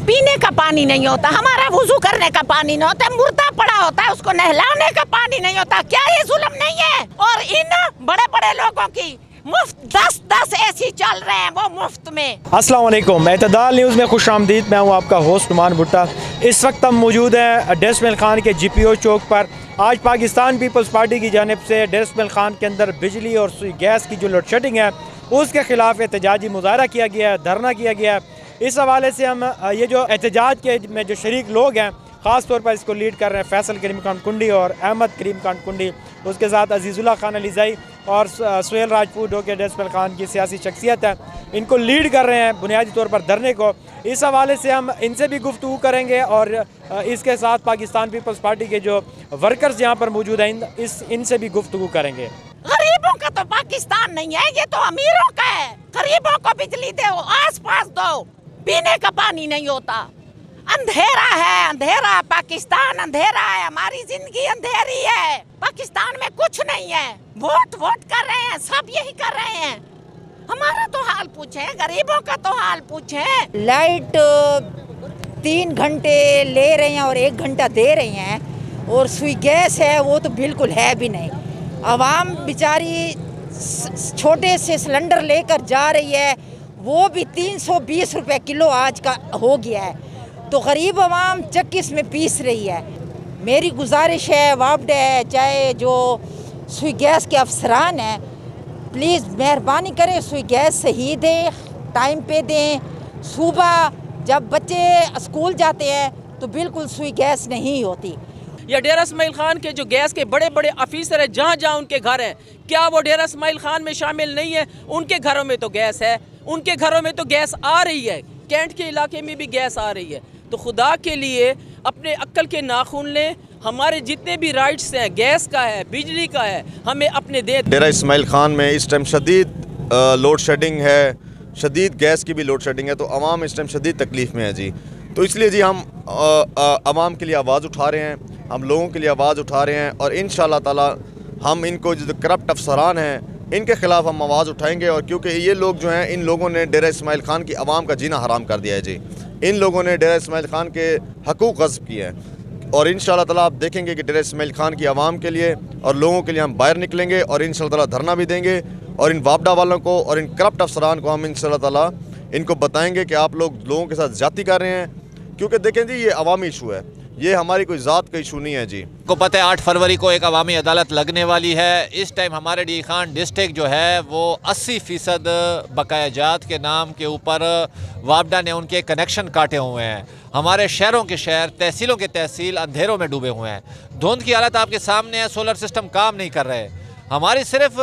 पीने का पानी नहीं होता, हमारा वुजू करने का पानी नहीं होता, मुर्दा पड़ा होता है उसको नहलाने का पानी नहीं होता। क्या ये जुल्म नहीं है? और इन बड़े बड़े लोगों की मुफ्त 10-10 एसी चल रहे हैं, वो मुफ्त में। अस्सलाम वालेकुम, एतदाल न्यूज़ में खुश आमदीद। मैं हूँ आपका होस्ट नुमान भुट्टा। इस वक्त हम मौजूद हैं डेर इस्माइल खान के GPO चौक पर। आज पाकिस्तान पीपल्स पार्टी की जानिब से डेर इस्माइल खान के अंदर बिजली और गैस की जो लोड शेडिंग है उसके खिलाफ एहतजाजी मुजाहरा किया गया है, धरना किया गया है। इस हवाले से हम ये जो एहतजाज के में जो शरीक लोग हैं, ख़ास तौर पर इसको लीड कर रहे हैं फैसल करीम खान कुंडी और अहमद करीम खान कुंडी, उसके साथ अजीज़ुल्लाह खान अलीज़ई और सुहेल राजपूत जो कि डेर इस्माइल खान की सियासी शख्सियत है, इनको लीड कर रहे हैं बुनियादी तौर पर धरने को। इस हवाले से हम इनसे भी गुफ्तगू करेंगे और इसके साथ पाकिस्तान पीपल्स पार्टी के जो वर्कर्स यहाँ पर मौजूद हैं इनसे भी गुफ्तगू करेंगे। गरीबों का तो पाकिस्तान नहीं है, ये तो अमीरों का है। गरीबों को बिजली दो, आस पास दो, पीने का पानी नहीं होता। अंधेरा है, अंधेरा, पाकिस्तान अंधेरा है, हमारी जिंदगी अंधेरी है। पाकिस्तान में कुछ नहीं है, वोट कर रहे हैं, सब यही कर रहे हैं। हमारा तो हाल पूछे, गरीबों का तो हाल पूछे। लाइट 3 घंटे ले रहे हैं और 1 घंटा दे रहे हैं, और सुई गैस है वो तो बिल्कुल है भी नहीं। आवाम बेचारी छोटे से सिलेंडर लेकर जा रही है, वो भी 320 रुपये किलो आज का हो गया है, तो गरीब आवाम चक्कीस में पीस रही है। मेरी गुजारिश है, वापडा है, चाहे जो सुई गैस के अफसरान हैं, प्लीज़ मेहरबानी करें, सुई गैस सही दें, टाइम पे दें। सुबह जब बच्चे स्कूल जाते हैं तो बिल्कुल सुई गैस नहीं होती। या डेरा इस्माइल खान के जो गैस के बड़े बड़े ऑफिसर हैं, जहाँ जहाँ उनके घर हैं, क्या वो डेरा इस्माइल खान में शामिल नहीं है? उनके घरों में तो गैस है, उनके घरों में तो गैस आ रही है, कैंट के इलाके में भी गैस आ रही है। तो खुदा के लिए अपने अक्ल के नाखून लें। हमारे जितने भी राइट्स हैं, गैस का है, बिजली का है, हमें अपने दे। डेरा इस्माइल खान में इस टाइम शदीद लोड शेडिंग है, शदीद गैस की भी लोड शेडिंग है, तो आवाम इस टाइम शदीद तकलीफ़ में है जी। तो इसलिए जी हम आवाम के लिए आवाज़ उठा रहे हैं, हम लोगों के लिए आवाज़ उठा रहे हैं, और इंशाअल्लाह ताला हम इनको जो करप्ट अफसरान हैं इनके ख़िलाफ़ हम आवाज़ उठाएंगे। और क्योंकि ये लोग जो हैं, इन लोगों ने डेरा इस्माइल खान की आवाम का जीना हराम कर दिया है जी। इन लोगों ने डेरा इस्माइल खान के हकूक़ ग़स्ब किए हैं, और इंशाअल्लाह ताला आप देखेंगे कि डेरा इस्माइल खान की आवाम के लिए और लोगों के लिए हम बाहर निकलेंगे, और इंशाअल्लाह ताला धरना भी देंगे, और इन वापडा वालों को और इन करप्ट अफसरान को हम इंशाअल्लाह ताला इनको बताएंगे कि आप लोगों के साथ ज़्यादती कर रहे हैं। क्योंकि देखें जी, ये अवामी इशू है, ये हमारी कोई ज़ात का इशू नहीं है जी। को पता है 8 फरवरी को एक अवामी अदालत लगने वाली है। इस टाइम हमारे डी खान डिस्ट्रिक्ट जो है वो 80% बकाया जात के नाम के ऊपर वापडा ने उनके कनेक्शन काटे हुए हैं। हमारे शहरों के शहर, तहसीलों के तहसील अंधेरों में डूबे हुए हैं। धुंध की हालत आपके सामने है, सोलर सिस्टम काम नहीं कर रहे। हमारी सिर्फ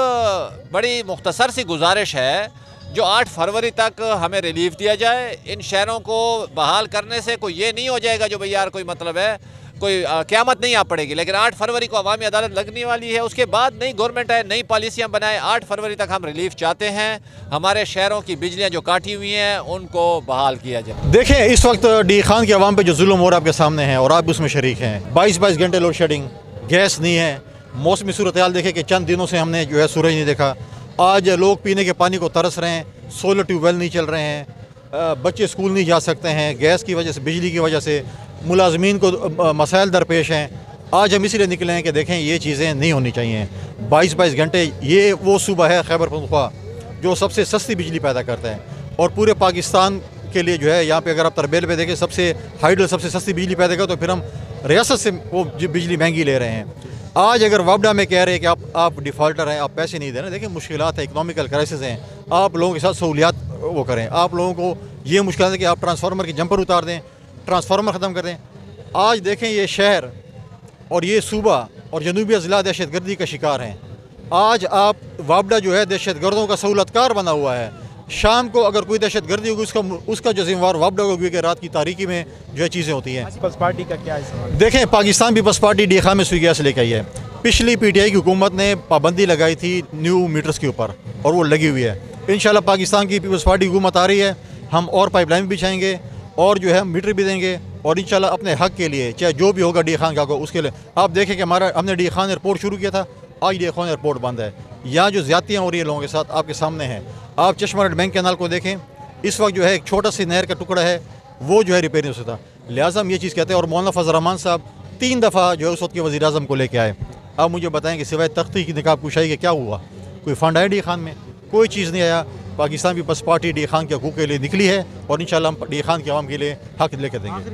बड़ी मुख्तसर सी गुजारिश है, जो 8 फरवरी तक हमें रिलीफ दिया जाए। इन शहरों को बहाल करने से कोई ये नहीं हो जाएगा जो भाई यार कोई मतलब है, कोई क़यामत नहीं आ पड़ेगी, लेकिन 8 फरवरी को अवामी अदालत लगने वाली है। उसके बाद नई गवर्नमेंट है, नई पॉलिसियाँ बनाए। 8 फरवरी तक हम रिलीफ चाहते हैं, हमारे शहरों की बिजलियाँ जो काटी हुई हैं उनको बहाल किया जाए। देखें, इस वक्त डी खान की आवाम पे जो जुल्म हो रहा है आपके सामने है, और आप उसमें शरीक हैं। 22 घंटे लोड शेडिंग, गैस नहीं है। मौसमी सूरत हाल देखें कि चंद दिनों से हमने जो है सूरज नहीं देखा। आज लोग पीने के पानी को तरस रहे हैं, सोलर ट्यूबवेल नहीं चल रहे हैं, बच्चे स्कूल नहीं जा सकते हैं, गैस की वजह से, बिजली की वजह से मुलाजमीन को मसाइल दरपेश हैं। आज हम इसलिए निकले हैं कि देखें ये चीज़ें नहीं होनी चाहिए। 22 घंटे, ये वो सूबा है खैबर पख्तूनख्वा जो सबसे सस्ती बिजली पैदा करता है, और पूरे पाकिस्तान के लिए जो है यहाँ पे अगर आप तरबेल पे देखें सबसे हाइडल सबसे सस्ती बिजली पैदा करता, तो फिर हम रियासत से वो बिजली महंगी ले रहे हैं। आज अगर वापडा में कह रहे हैं कि आप डिफ़ॉल्टर हैं, आप पैसे नहीं दे रहे, देखिए मुश्किलात है, इकनॉमिकल क्राइसिस हैं, आप लोगों के साथ सहूलियात वो करें। आप लोगों को ये मुश्किल है कि आप ट्रांसफार्मर की जंपर उतार दें, ट्रांसफार्मर ख़त्म कर दें। आज देखें ये शहर और ये सूबा और जनूबी अज़ला दहशत गर्दी का शिकार हैं। आज आप वापडा जो है दहशत गर्दों का सहूलतकार बना हुआ है। शाम को अगर कोई दहशत गर्दी होगी उसका जो जिम्मेवार वापडा होगी कि रात की तारीकी में जो है चीज़ें होती हैं। पीपल्स पार्टी का क्या है? देखें, पाकिस्तान पीपल्स पार्टी डी खान में सुई गैस लेके आई है। पिछली PTI की हुकूमत ने पाबंदी लगाई थी न्यू मीटर्स के ऊपर, और वो लगी हुई है। इंशाल्लाह पाकिस्तान की पीपल्स पार्टी हुकूमत आ रही है, हम और पाइपलाइन बिछाएंगे और जो है मीटर भी देंगे, और इंशाल्लाह अपने हक के लिए चाहे जो भी होगा डी खान का होगा उसके लिए। आप देखें कि हमने डी खान एयरपोर्ट शुरू किया था, आज डी खान एयरपोर्ट बंद है। यहाँ जो ज़्यादतियाँ हो रही है लोगों के साथ आपके सामने हैं। आप चश्मा बैंक कैनाल को देखें, इस वक्त जो है एक छोटा सी नहर का टुकड़ा है, वो जो है रिपेयर नहीं हो सकता। लिहाजा हम ये चीज़ कहते हैं। और मौलाना फजल रहमान साहब 3 दफ़ा जो है उस वक्त के वज़ीर आज़म को लेके आए। अब मुझे बताएं कि सिवाय तख्ती की निकाब कुशाई के क्या हुआ? कोई फ़ंड आया डी खान में? कोई चीज़ नहीं आया। पाकिस्तान पीपल्स पार्टी डी खान के हकूक़ के लिए निकली है और इंशाअल्लाह हम डी खान के अवाम के लिए हक लेकर देंगे।